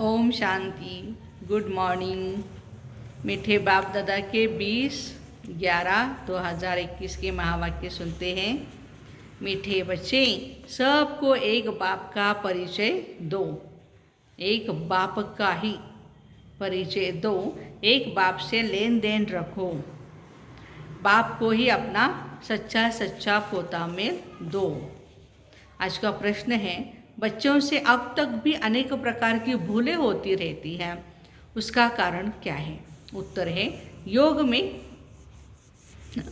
Om Shanti. Good morning. मीठे बाप दादा के 20/11/2021 के महावाक्य सुनते हैं। मीठे बच्चे, सबको एक बाप का परिचय दो। एक बाप का ही परिचय दो। एक बाप से लेन देन रखो। बाप को ही अपना सच्चा सच्चा पोता में दो। आज का प्रश्न है, बच्चों से अब तक भी अनेक प्रकार की भूलें होती रहती हैं, उसका कारण क्या है? उत्तर है, योग में।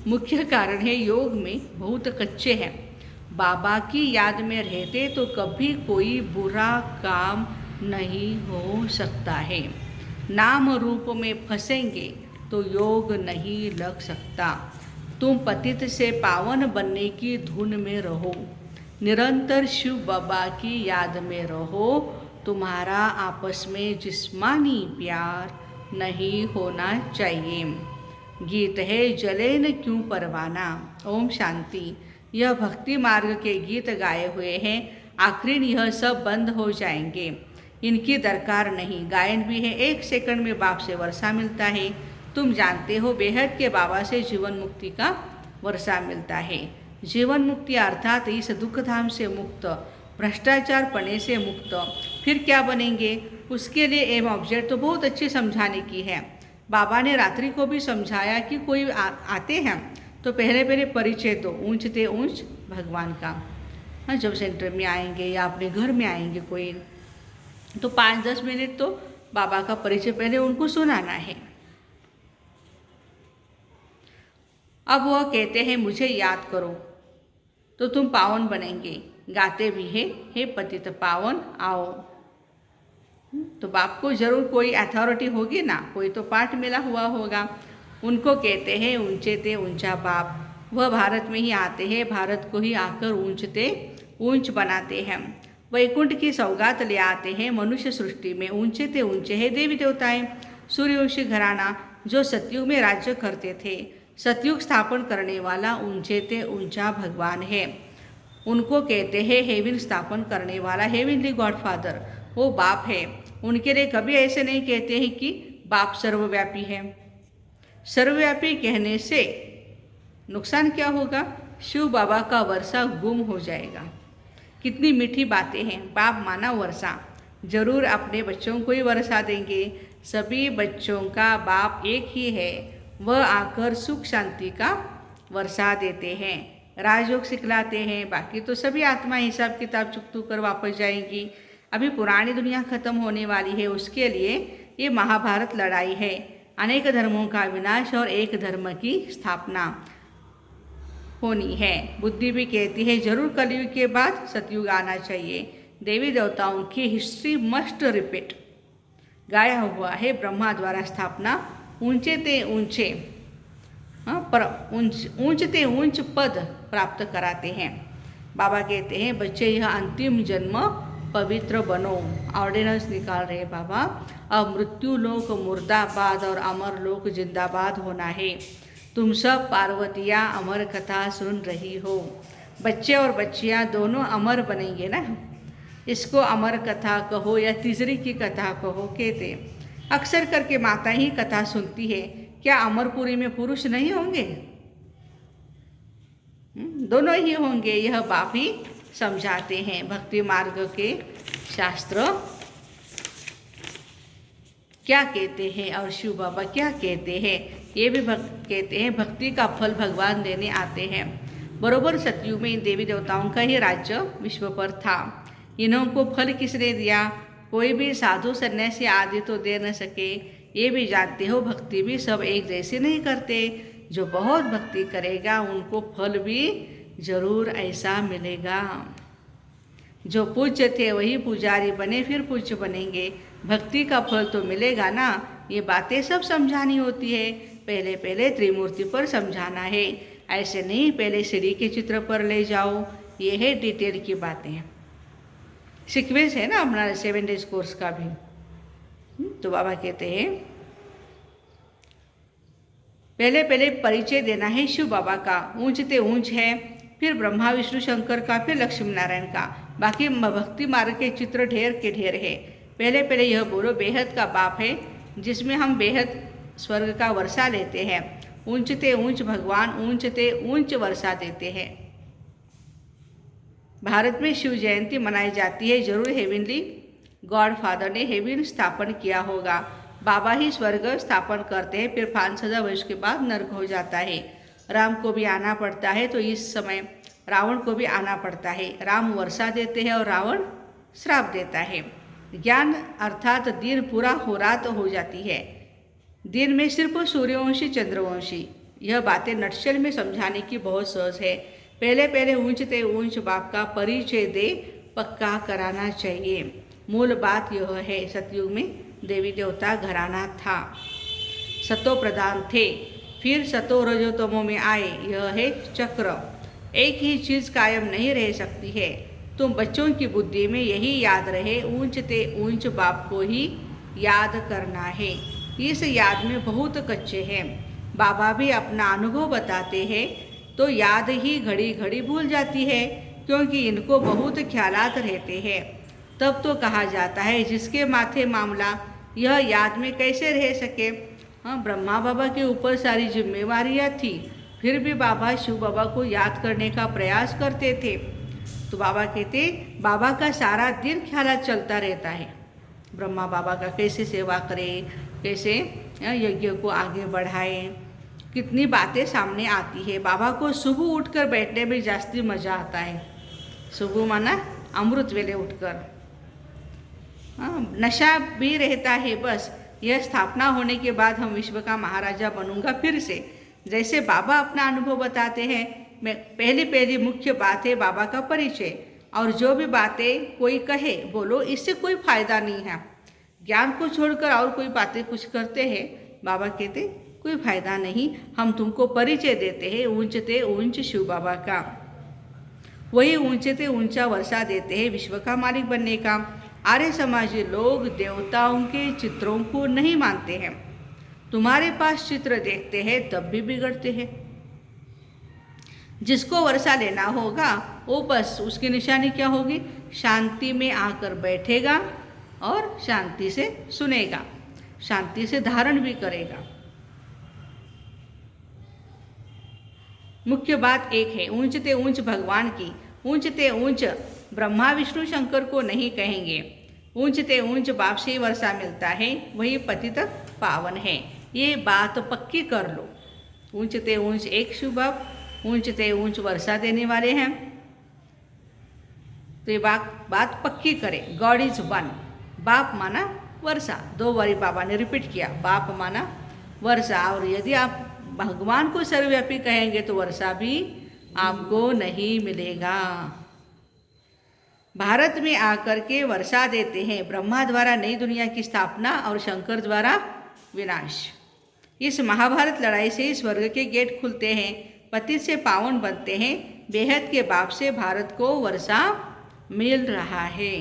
मुख्य कारण है, योग में बहुत कच्चे हैं। बाबा की याद में रहते तो कभी कोई बुरा काम नहीं हो सकता है। नाम रूप में फंसेंगे तो योग नहीं लग सकता। तुम पतित से पावन बनने की धुन में रहो। निरंतर शिव बाबा की याद में रहो। तुम्हारा आपस में जिस्मानी प्यार नहीं होना चाहिए। गीत है, जले न क्यों परवाना। ओम शांति। यह भक्ति मार्ग के गीत गाए हुए हैं। आखिर यह सब बंद हो जाएंगे, इनकी दरकार नहीं। गायन भी है। 1 सेकंड में बाप से वर्षा मिलता है। तुम जानते हो, बेहद के बाबा से जीवन मुक्ति का वर्षा मिलता है। जीवन मुक्ति अर्थात इस दुख धाम से मुक्त, भ्रष्टाचार पने से मुक्त। फिर क्या बनेंगे? उसके लिए एम ऑब्जेक्ट तो बहुत अच्छी समझाने की है। बाबा ने रात्रि को भी समझाया कि कोई आते हैं तो पहले परिचय दो, ऊंचते ऊंच भगवान का। हाँ, जब सेंटर में आएंगे या अपने घर में आएंगे कोई, तो 5-10 मिनट तो बाबा का परिचय पहले उनको सुनाना है। अब वह कहते हैं, मुझे याद करो तो तुम पावन बनेंगे। गाते भी है, हे पतित पावन आओ। तो बाप को जरूर कोई अथॉरिटी होगी ना, कोई तो पाठ मिला हुआ होगा। उनको कहते हैं ऊंचे ते ऊंचा बाप। वह भारत में ही आते हैं, भारत को ही आकर ऊंचते ऊंच बनाते हैं। वैकुंठ की सौगात ले आते हैं। मनुष्य सृष्टि में ऊंचे ते ऊंचे है देवी देवताएं। सूर्यवंशी घराना जो सतयुग में राज्य करते थे, सतयुग स्थापन करने वाला ऊंचे ते ऊंचा भगवान है। उनको कहते हैं हेवन स्थापन करने वाला, हेवनली गॉडफादर। वो बाप है। उनके लिए कभी ऐसे नहीं कहते हैं कि बाप सर्वव्यापी है। सर्वव्यापी कहने से नुकसान क्या होगा? शिव बाबा का वर्षा गुम हो जाएगा। कितनी मीठी बातें हैं। बाप माना वर्षा जरूर अपने बच्चों को ही वर्षा देंगे। सभी बच्चों का बाप एक ही है। वह आकर सुख शांति का वर्षा देते हैं, राजयोग सिखलाते हैं। बाकी तो सभी आत्मा हिसाब किताब चुकतू कर वापस जाएंगी। अभी पुरानी दुनिया खत्म होने वाली है, उसके लिए ये महाभारत लड़ाई है। अनेक धर्मों का विनाश और एक धर्म की स्थापना होनी है। बुद्धि भी कहती है जरूर कलयुग के बाद सतयुग आना चाहिए। देवी देवताओं की हिस्ट्री मस्ट रिपीट। गाया हुआ है, ब्रह्मा द्वारा स्थापना ऊंचे ते ऊंचे पर ऊंचते ऊंच पद प्राप्त कराते हैं। बाबा कहते हैं, बच्चे यह अंतिम जन्म पवित्र बनो। ऑर्डिनेंस निकाल रहे बाबा। अब मृत्यु लोक मुर्दाबाद और अमर लोक जिंदाबाद होना है। तुम सब पार्वतियाँ अमर कथा सुन रही हो। बच्चे और बच्चियाँ दोनों अमर बनेंगे ना। इसको अमर कथा कहो या तीसरी की कथा कहो कहते। अक्सर करके माता ही कथा सुनती है। क्या अमरपुरी में पुरुष नहीं होंगे? दोनों ही होंगे। यह बाप ही समझाते हैं। भक्ति मार्ग के शास्त्र क्या कहते हैं और शिव बाबा क्या कहते हैं, ये भी कहते हैं भक्ति का फल भगवान देने आते हैं। बरोबर सतयुग में इन देवी देवताओं का ही राज्य विश्व पर था। इन्हों को फल किसने दिया? कोई भी साधु सन्यासी आदि तो दे न सके। ये भी जानते हो, भक्ति भी सब एक जैसे नहीं करते। जो बहुत भक्ति करेगा उनको फल भी जरूर ऐसा मिलेगा। जो पूज्य थे वही पुजारी बने, फिर पूज्य बनेंगे। भक्ति का फल तो मिलेगा ना। ये बातें सब समझानी होती है। पहले त्रिमूर्ति पर समझाना है। ऐसे नहीं पहले श्री के चित्र पर ले जाओ। ये है डिटेल की बातें। सीक्वेंस है ना अपना 7 डेज कोर्स का भी। तो बाबा कहते हैं पहले परिचय देना है शिव बाबा का। ऊंचते ऊंच है, फिर ब्रह्मा विष्णु शंकर का, फिर लक्ष्मी नारायण का। बाकी भक्ति मार्ग के चित्र ढेर के ढेर है। पहले पहले यह बोलो, बेहद का बाप है जिसमें हम बेहद स्वर्ग का वर्षा लेते हैं। ऊंचते ऊंच भगवान ऊंचते ऊंच वर्षा देते हैं। भारत में शिव जयंती मनाई जाती है। जरूर हेवनली गॉड फादर ने हेवन स्थापन किया होगा। बाबा ही स्वर्ग स्थापन करते हैं, फिर 5,000 वर्ष के बाद नर्क हो जाता है। राम को भी आना पड़ता है, तो इस समय रावण को भी आना पड़ता है। राम वर्षा देते हैं और रावण श्राप देता है। ज्ञान अर्थात दिन पूरा हो रात हो जाती है। दिन में सिर्फ सूर्यवंशी चंद्रवंशी। यह बातें नटशल में समझाने की बहुत सहज है। पहले पहले ऊंचते ऊंच बाप का परिचय दे पक्का कराना चाहिए। मूल बात यह है, सतयुग में देवी देवता घराना था, सतो प्रधान थे, फिर सतो रजोतमो में आए। यह है चक्र। एक ही चीज़ कायम नहीं रह सकती है। तुम बच्चों की बुद्धि में यही याद रहे, ऊंचते ऊंच बाप को ही याद करना है। इस याद में बहुत कच्चे हैं। बाबा भी अपना अनुभव बताते हैं, तो याद ही घड़ी घड़ी भूल जाती है, क्योंकि इनको बहुत ख्यालात रहते हैं। तब तो कहा जाता है, जिसके माथे मामला यह याद में कैसे रह सके। हाँ, ब्रह्मा बाबा के ऊपर सारी जिम्मेवारियाँ थी, फिर भी बाबा शिव बाबा को याद करने का प्रयास करते थे। तो बाबा कहते, बाबा का सारा दिन ख्यालात चलता रहता है। ब्रह्मा बाबा का कैसे सेवा करें, कैसे यज्ञ को आगे बढ़ाएं, कितनी बातें सामने आती है। बाबा को सुबह उठकर बैठने में जास्ती मज़ा आता है। सुबह माना अमृत वेले उठकर। नशा भी रहता है। बस यह स्थापना होने के बाद हम विश्व का महाराजा बनूंगा फिर से, जैसे बाबा अपना अनुभव बताते हैं। मैं पहली मुख्य बात है बाबा का परिचय। और जो भी बातें कोई कहे, बोलो, इससे कोई फायदा नहीं है। ज्ञान को छोड़कर और कोई बातें कुछ करते हैं, बाबा कहते कोई फायदा नहीं। हम तुमको परिचय देते हैं ऊंचते ऊंच शिव बाबा का। वही ऊंचते ऊंचा वर्षा देते हैं विश्व का मालिक बनने का। आर्य समाजी लोग देवताओं के चित्रों को नहीं मानते हैं। तुम्हारे पास चित्र देखते हैं तब भी बिगड़ते हैं। जिसको वर्षा लेना होगा, वो बस उसकी निशानी क्या होगी, शांति में आकर बैठेगा और शांति से सुनेगा, शांति से धारण भी करेगा। मुख्य बात एक है, ऊंचते ऊंच भगवान की। ऊंचते ऊंच ब्रह्मा विष्णु शंकर को नहीं कहेंगे। ऊंचते ऊंच बाप से वर्षा मिलता है, वही पतित पावन है। ये बात पक्की कर लो। ऊंचते ऊंच एक शिव बाप ऊंचते ऊंच वर्षा देने वाले हैं। तो ये बात पक्की करें। God is one. बाप माना वर्षा, 2 बारी बाबा ने रिपीट किया, बाप माना वर्षा। और यदि आप भगवान को सर्वव्यापी कहेंगे तो वर्षा भी आपको नहीं मिलेगा। भारत में आकर के वर्षा देते हैं। ब्रह्मा द्वारा नई दुनिया की स्थापना और शंकर द्वारा विनाश। इस महाभारत लड़ाई से स्वर्ग के गेट खुलते हैं, पतित से पावन बनते हैं। बेहद के बाप से भारत को वर्षा मिल रहा है।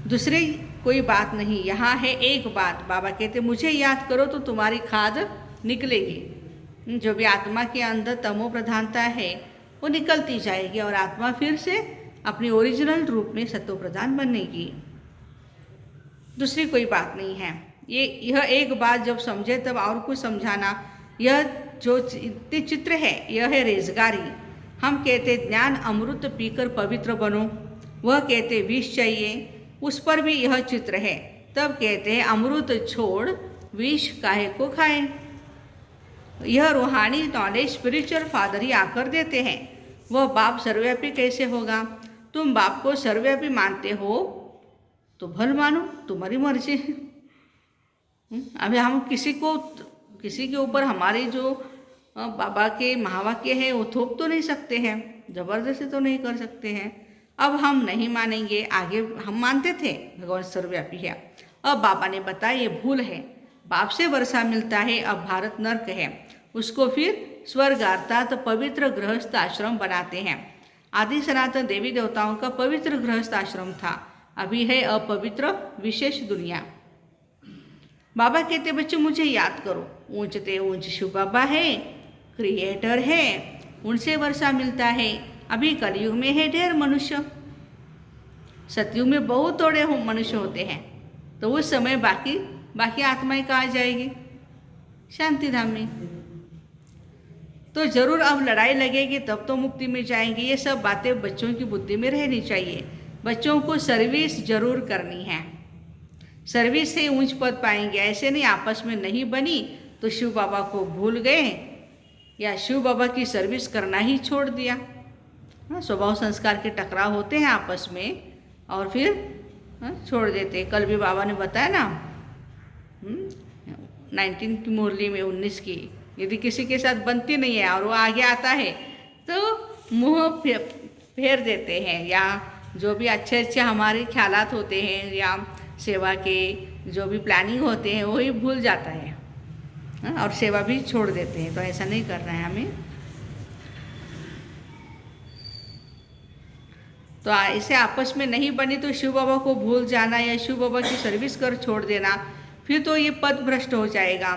दूसरी कोई बात नहीं, यहाँ है एक बात। बाबा कहते मुझे याद करो तो तुम्हारी खाद निकलेगी। जो भी आत्मा के अंदर तमो प्रधानता है वो निकलती जाएगी और आत्मा फिर से अपनी ओरिजिनल रूप में सत्व प्रधान बनेगी। दूसरी कोई बात नहीं है। यह एक बात जब समझे तब और कुछ समझाना। यह जो चित्र है यह है रेजगारी। हम कहते ज्ञान अमृत पीकर पवित्र बनो, वह कहते विष चाहिए, उस पर भी यह चित्र है। तब कहते हैं अमृत छोड़ विष काहे को खाएं। यह रूहानी नॉलेज स्पिरिचुअल फादर ही आकर देते हैं। वह बाप सर्वव्यापी कैसे होगा। तुम बाप को सर्वव्यापी मानते हो तो भल मानो, तुम्हारी मर्जी। अभी हम किसी के ऊपर हमारी जो बाबा के महावाक्य है वो थोप तो नहीं सकते हैं, जबरदस्ती तो नहीं कर सकते हैं। अब हम नहीं मानेंगे। आगे हम मानते थे भगवान सर्वव्यापी है, अब बाबा ने बताया ये भूल है। बाप से वर्षा मिलता है, अब भारत नर्क है, उसको फिर स्वर्ग अर्थात पवित्र गृहस्थ आश्रम बनाते हैं। आदि सनातन देवी देवताओं का पवित्र गृहस्थ आश्रम था, अभी है अपवित्र विशेष दुनिया। बाबा कहते बच्चे मुझे याद करो। ऊंचते ऊंच शिव बाबा है, क्रिएटर है, उनसे वर्षा मिलता है। अभी कलयुग में है ढेर मनुष्य, सतयुग में बहुत थोड़े मनुष्य होते हैं, तो उस समय बाकी आत्माएं कहाँ जाएगी? शांति धाम में। तो जरूर अब लड़ाई लगेगी तब तो मुक्ति में जाएंगे। ये सब बातें बच्चों की बुद्धि में रहनी चाहिए। बच्चों को सर्विस जरूर करनी है, सर्विस से ऊंच पद पाएंगे। ऐसे नहीं आपस में नहीं बनी तो शिव बाबा को भूल गए या शिव बाबा की सर्विस करना ही छोड़ दिया। स्वभाव संस्कार के टकराव होते हैं आपस में और फिर छोड़ देते। कल भी बाबा ने बताया ना 19 की मुरली में 19 की, यदि किसी के साथ बनती नहीं है और वो आगे आता है तो मुंह फेर देते हैं, या जो भी अच्छे हमारे ख्यालात होते हैं या सेवा के जो भी प्लानिंग होते हैं वही भूल जाता है और सेवा भी छोड़ देते हैं। तो ऐसा नहीं करना है हमें। तो ऐसे आपस में नहीं बनी तो शिव बाबा को भूल जाना या शिव बाबा की सर्विस कर छोड़ देना, फिर तो ये पद भ्रष्ट हो जाएगा।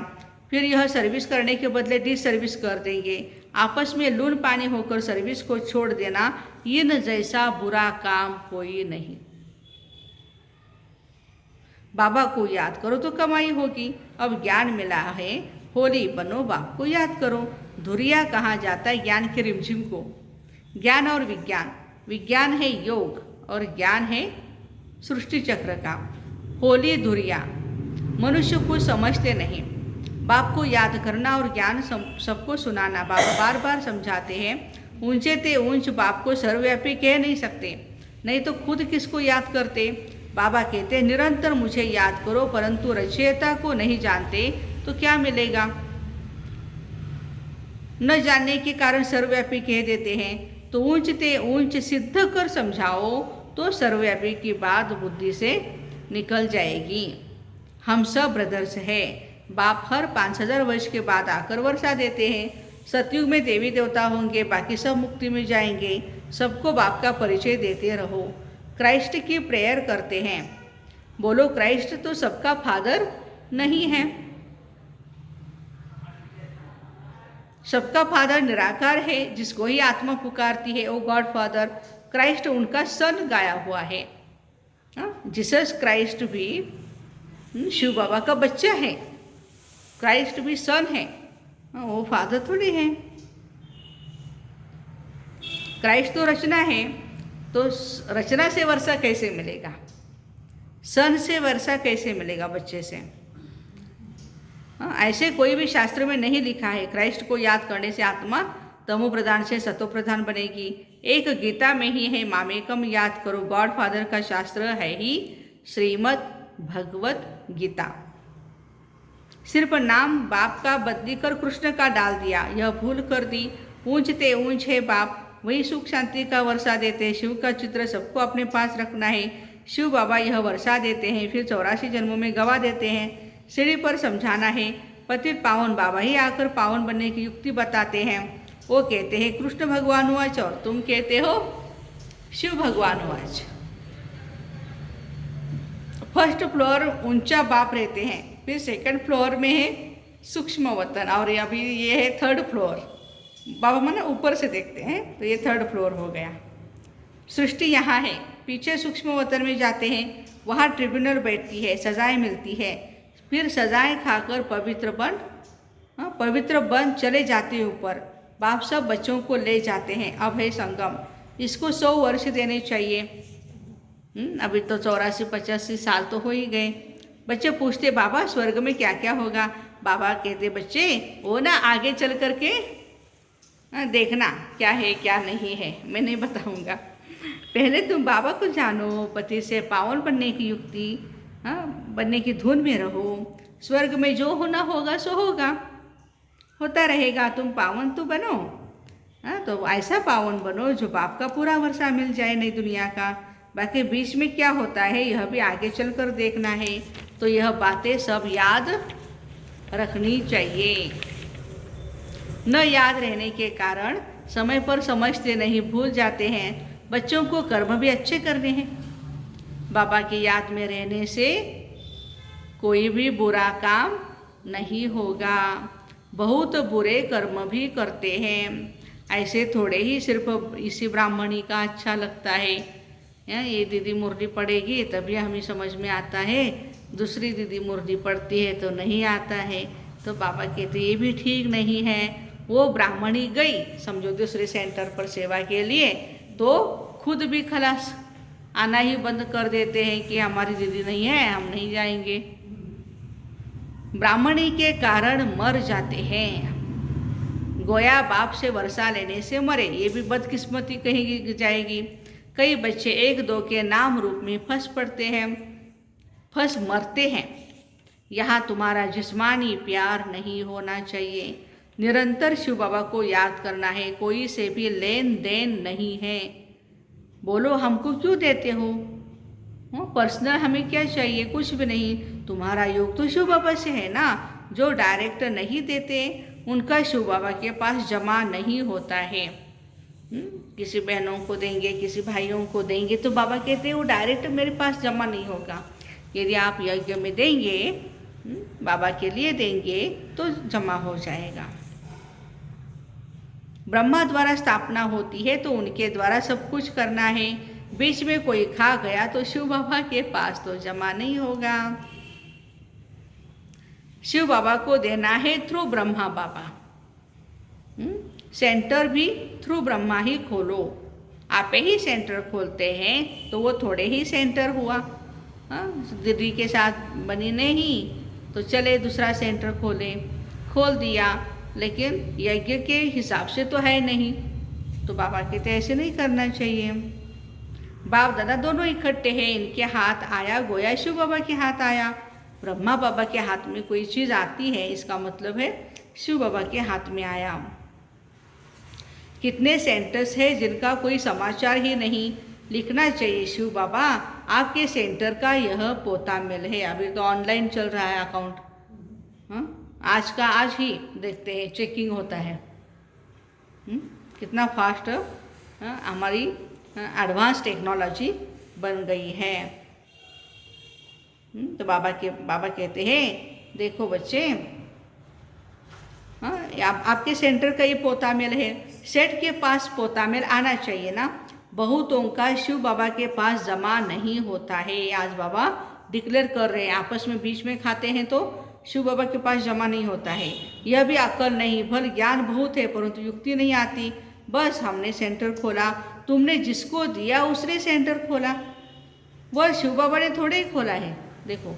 फिर यह सर्विस करने के बदले डिस सर्विस कर देंगे। आपस में लून पानी होकर सर्विस को छोड़ देना, इन जैसा बुरा काम कोई नहीं। बाबा को याद करो तो कमाई होगी। अब ज्ञान मिला है, होली बनो, बाप को याद करो। धुरिया कहा जाता है ज्ञान के रिमझिम को। ज्ञान और विज्ञान, विज्ञान है योग और ज्ञान है सृष्टि चक्र का। होली धुरिया मनुष्य को समझते नहीं। बाप को याद करना और ज्ञान सबको सुनाना। बाबा बार बार समझाते हैं, ऊंचे ते ऊंच बाप को सर्वव्यापी कह नहीं सकते, नहीं तो खुद किसको याद करते। बाबा कहते निरंतर मुझे याद करो, परंतु रचयिता को नहीं जानते तो क्या मिलेगा। न जानने के कारण सर्वव्यापी कह देते हैं। तो ऊंच ते ऊंच सिद्ध कर समझाओ तो सर्वव्यापी की बात बुद्धि से निकल जाएगी। हम सब ब्रदर्स हैं। बाप हर 5000 वर्ष के बाद आकर वर्षा देते हैं। सतयुग में देवी देवता होंगे, बाकी सब मुक्ति में जाएंगे। सबको बाप का परिचय देते रहो। क्राइस्ट की प्रेयर करते हैं। बोलो क्राइस्ट तो सबका फादर नहीं है, सबका फादर निराकार है, जिसको ही आत्मा पुकारती है वो गॉड फादर। क्राइस्ट उनका सन गाया हुआ है। जीसस क्राइस्ट भी शिव बाबा का बच्चा है। क्राइस्ट भी सन है, वो फादर थोड़ी है। क्राइस्ट तो रचना है, तो रचना से वर्षा कैसे मिलेगा? सन से वर्षा कैसे मिलेगा बच्चे से? ऐसे कोई भी शास्त्र में नहीं लिखा है क्राइस्ट को याद करने से आत्मा तमो प्रधान से सतो प्रधान बनेगी। एक गीता में ही है, मामेकम याद करो। गॉड फादर का शास्त्र है ही श्रीमद् भगवत गीता। सिर्फ नाम बाप का बदली कर कृष्ण का डाल दिया, यह भूल कर दी। ऊंच ते ऊंच है बाप, वही सुख शांति का वर्षा देते हैं। शिव का चित्र सबको अपने पास रखना है। शिव बाबा यह वर्षा देते हैं, फिर 84 जन्मों में गवा देते हैं। सीढ़ी पर समझाना है। पतित पावन बाबा ही आकर पावन बनने की युक्ति बताते हैं। वो कहते हैं कृष्ण भगवान वाच और तुम कहते हो शिव भगवान वाच। फर्स्ट फ्लोर ऊंचा बाप रहते हैं, फिर सेकंड फ्लोर में है सूक्ष्म वतन और अभी ये है थर्ड फ्लोर। बाबा माने ऊपर से देखते हैं तो ये थर्ड फ्लोर हो गया। सृष्टि यहाँ है, पीछे सूक्ष्म वतन में जाते हैं, वहाँ ट्रिब्यूनल बैठती है, सजाएं मिलती है। फिर सजाएं खाकर पवित्र बन चले जाते हैं ऊपर। बाप सब बच्चों को ले जाते हैं। अब है संगम, इसको 100 वर्ष देने चाहिए। अभी तो 84-85 साल तो हो ही गए। बच्चे पूछते बाबा स्वर्ग में क्या क्या होगा? बाबा कहते बच्चे वो ना आगे चल करके देखना क्या है क्या नहीं है, मैं नहीं बताऊंगा। पहले तुम बाबा को जानो, पति से पावन बनने की युक्ति बनने की धुन में रहो। स्वर्ग में जो होना होगा सो होगा, होता रहेगा। तुम पावन तो बनो, तो ऐसा पावन बनो जो बाप का पूरा वर्षा मिल जाए नई दुनिया का। बाकी बीच में क्या होता है यह भी आगे चलकर देखना है। तो यह बातें सब याद रखनी चाहिए। न याद रहने के कारण समय पर समझते नहीं, भूल जाते हैं। बच्चों को कर्म भी अच्छे करने हैं। बाबा की याद में रहने से कोई भी बुरा काम नहीं होगा। बहुत बुरे कर्म भी करते हैं, ऐसे थोड़े ही सिर्फ इसी ब्राह्मणी का अच्छा लगता है। ये दीदी मुरली पढ़ेगी तभी हमें समझ में आता है, दूसरी दीदी मुरली पढ़ती है तो नहीं आता है। तो बाबा कहते ये भी ठीक नहीं है। वो ब्राह्मणी गई समझो दूसरे सेंटर पर सेवा के लिए, तो खुद भी खलास, आना ही बंद कर देते हैं कि हमारी दीदी नहीं है, हम नहीं जाएंगे। ब्राह्मणी के कारण मर जाते हैं। गोया बाप से वर्षा लेने से मरे, ये भी बदकिस्मती कही जाएगी। कई बच्चे एक दो के नाम रूप में फंस पड़ते हैं, फंस मरते हैं। यहाँ तुम्हारा जिस्मानी प्यार नहीं होना चाहिए। निरंतर शिव बाबा को याद करना है, कोई से भी लेन देन नहीं है। बोलो हमको क्यों देते हो? पर्सनल हमें क्या चाहिए? कुछ भी नहीं। तुम्हारा योग तो शिव बाबा से है ना। जो डायरेक्ट नहीं देते उनका शिव बाबा के पास जमा नहीं होता है। किसी बहनों को देंगे, किसी भाइयों को देंगे, तो बाबा कहते हैं वो डायरेक्ट मेरे पास जमा नहीं होगा। यदि आप यज्ञ में देंगे, बाबा के लिए देंगे, तो जमा हो जाएगा। ब्रह्मा द्वारा स्थापना होती है तो उनके द्वारा सब कुछ करना है। बीच में कोई खा गया तो शिव बाबा के पास तो जमा नहीं होगा। शिव बाबा को देना है थ्रू ब्रह्मा बाबा। सेंटर भी थ्रू ब्रह्मा ही खोलो। आप ही सेंटर खोलते हैं तो वो थोड़े ही सेंटर हुआ। दीदी के साथ बनी नहीं तो चले दूसरा सेंटर खोल दिया, लेकिन यज्ञ के हिसाब से तो है नहीं। तो बाबा कहते ऐसे नहीं करना चाहिए। बाप दादा दोनों इकट्ठे हैं, इनके हाथ आया गोया शिव बाबा के हाथ आया। ब्रह्मा बाबा के हाथ में कोई चीज़ आती है, इसका मतलब है शिव बाबा के हाथ में आया। कितने सेंटर्स है जिनका कोई समाचार ही नहीं। लिखना चाहिए शिव बाबा आपके सेंटर का यह पोता मिल है। अभी तो ऑनलाइन चल रहा है अकाउंट, आज का आज ही देखते हैं, चेकिंग होता है। कितना फास्ट हमारी एडवांस टेक्नोलॉजी बन गई है। तो बाबा कहते हैं देखो बच्चे, आपके सेंटर का ये पोता मेल है। सेठ के पास पोता मेल आना चाहिए ना। बहुतों का शिव बाबा के पास जमा नहीं होता है। आज बाबा डिक्लेयर कर रहे हैं, आपस में बीच में खाते हैं तो शिव बाबा के पास जमा नहीं होता है। यह भी अकल नहीं, भल ज्ञान बहुत है परंतु युक्ति नहीं आती। बस हमने सेंटर खोला, तुमने जिसको दिया उसने सेंटर खोला। वह शिव बाबा ने थोड़े ही खोला है। देखो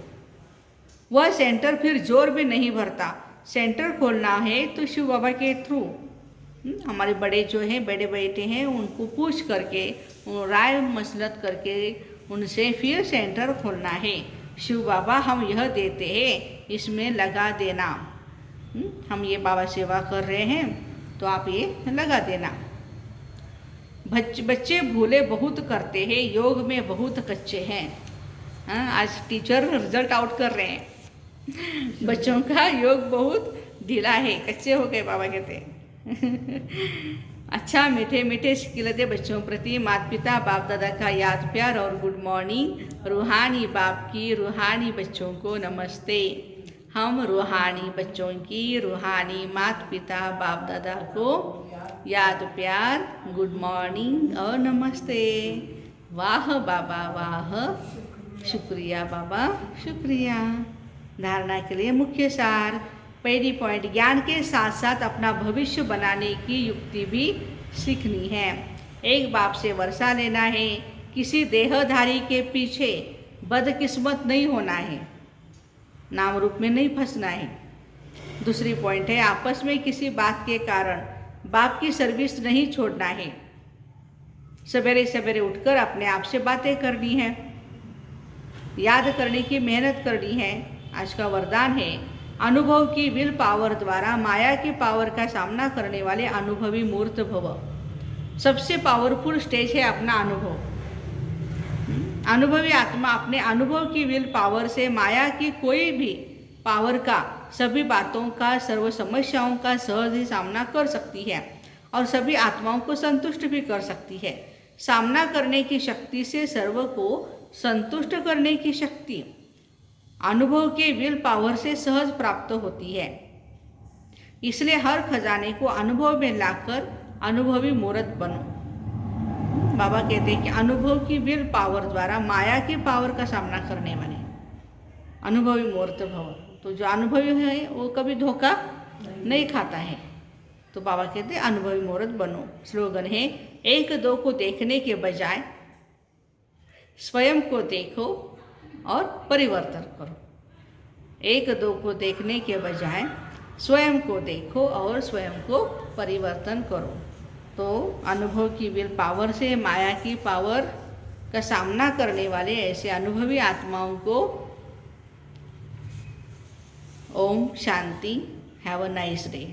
वह सेंटर फिर जोर भी नहीं भरता। सेंटर खोलना है तो शिव बाबा के थ्रू। हमारे बड़े जो हैं, बड़े बेटे हैं, उनको पूछ करके, राय मसलत करके उनसे फिर सेंटर खोलना है। शिव बाबा हम यह देते हैं, इसमें लगा देना। हम ये बाबा सेवा कर रहे हैं तो आप ये लगा देना। बच्चे भूले बहुत करते हैं, योग में बहुत कच्चे हैं। आज टीचर रिजल्ट आउट कर रहे हैं, बच्चों का योग बहुत ढीला है, कच्चे हो गए बाबा कहते हैं। अच्छा मीठे मीठे शिकिलते बच्चों प्रति माता पिता बाप दादा का याद प्यार और गुड मॉर्निंग। रूहानी बाप की रूहानी बच्चों को नमस्ते। हम रूहानी बच्चों की रूहानी माता पिता बाप दादा को याद प्यार, गुड मॉर्निंग और नमस्ते। वाह बाबा वाह, शुक्रिया बाबा शुक्रिया। धारणा के लिए मुख्य सार। पहली पॉइंट, ज्ञान के साथ साथ अपना भविष्य बनाने की युक्ति भी सीखनी है। एक बाप से वर्षा लेना है, किसी देहधारी के पीछे बदकिस्मत नहीं होना है, नाम रूप में नहीं फंसना है। दूसरी पॉइंट है, आपस में किसी बात के कारण बाप की सर्विस नहीं छोड़ना है। सवेरे सवेरे उठकर अपने आप से बातें करनी है, याद करने की मेहनत करनी है। आज का वरदान है, अनुभव की विल पावर द्वारा माया की पावर का सामना करने वाले अनुभवी मूर्त भव। सबसे पावरफुल स्टेज है अपना अनुभव। अनुभवी आत्मा अपने अनुभव की विल पावर से माया की कोई भी पावर का, सभी बातों का, सर्व समस्याओं का सहज ही सामना कर सकती है और सभी आत्माओं को संतुष्ट भी कर सकती है। सामना करने की शक्ति से सर्व को संतुष्ट करने की शक्ति अनुभव के विल पावर से सहज प्राप्त होती है। इसलिए हर खजाने को अनुभव में लाकर अनुभवी मूर्त बनो। बाबा कहते हैं कि अनुभव की विल पावर द्वारा माया की पावर का सामना करने वाले अनुभवी मूर्त भव। तो जो अनुभवी है वो कभी धोखा नहीं खाता है। तो बाबा कहते हैं अनुभवी मूर्त बनो। स्लोगन है, एक दो को देखने के बजाय स्वयं को देखो और परिवर्तन करो। एक दो को देखने के बजाय स्वयं को देखो और स्वयं को परिवर्तन करो। तो अनुभव की विल पावर से माया की पावर का सामना करने वाले ऐसे अनुभवी आत्माओं को ओम शांति। Have a nice day.